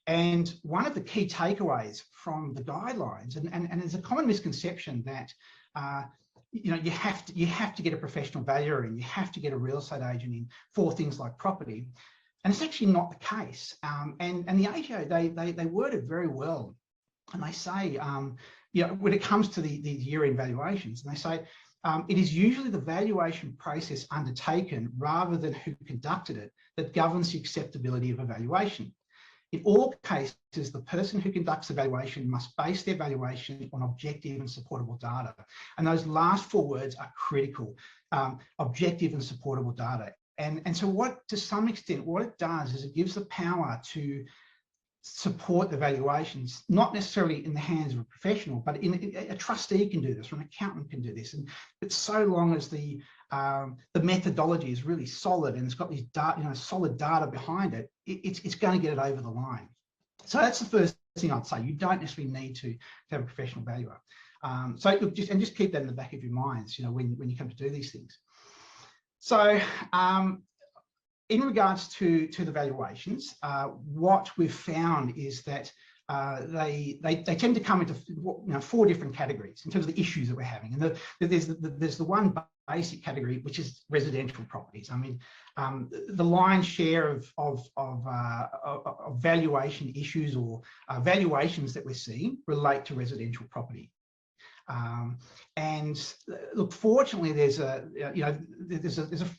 And one of the key takeaways from the guidelines, and there's a common misconception that you know, you have to get a professional valuer in, you have to get a real estate agent in for things like property, and it's actually not the case. And the ATO, they word it very well, and they say, you know, when it comes to these year-end valuations, and they say it is usually the valuation process undertaken rather than who conducted it that governs the acceptability of a valuation. In all cases, the person who conducts the valuation must base their valuation on objective and supportable data. And those last 4 words are critical, objective and supportable data. And so what, to some extent, what it does is it gives the power to support the valuations, not necessarily in the hands of a professional, but a trustee can do this, or an accountant can do this. But so long as the methodology is really solid and it's got these data, you know, solid data behind it, it's going to get it over the line. So that's the first thing I'd say. You don't necessarily need to have a professional valuer. So look, just keep that in the back of your minds, you know, when you come to do these things. So in regards to the valuations, what we've found is that they tend to come into, you know, 4 different categories in terms of the issues that we're having. And there's the one basic category, which is residential properties. I mean, the lion's share of valuation issues or valuations that we're seeing relate to residential property. And look, fortunately, there's a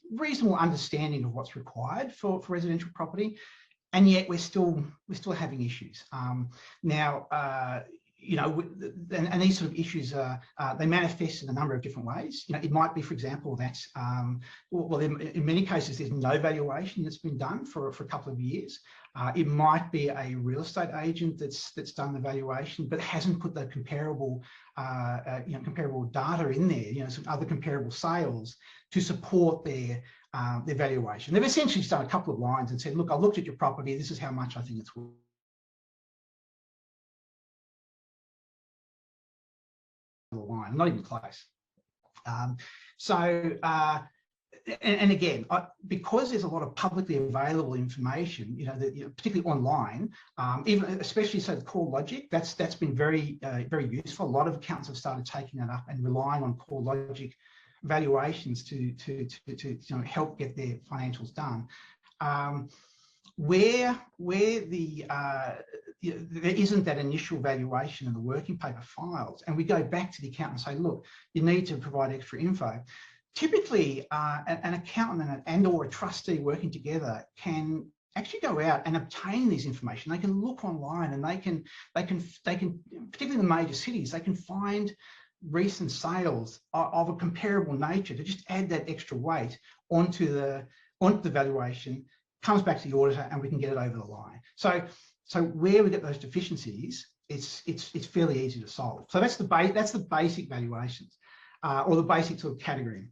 reasonable understanding of what's required for residential property, and yet we're still having issues. Now, you know, and these sort of issues they manifest in a number of different ways. You know, it might be, for example, that well, in many cases there's no valuation that's been done for a couple of years. It might be a real estate agent that's done the valuation, but hasn't put the comparable comparable data in there. You know, some other comparable sales to support their valuation. They've essentially just done a couple of lines and said, look, I looked at your property. This is how much I think it's worth. Line, not even close. And again, because there's a lot of publicly available information, you know, particularly online, even especially so the core logic, that's been very useful. A lot of accountants have started taking that up and relying on core logic valuations to you know, help get their financials done. Where there isn't that initial valuation in the working paper files, and we go back to the accountant and say, look, you need to provide extra info. Typically, an accountant and or a trustee working together can actually go out and obtain this information. They can look online, and they can, particularly in the major cities, they can find recent sales of a comparable nature to just add that extra weight onto the valuation. Comes back to the auditor, and we can get it over the line. So where we get those deficiencies, it's fairly easy to solve. So that's the basic valuations, or the basic sort of category.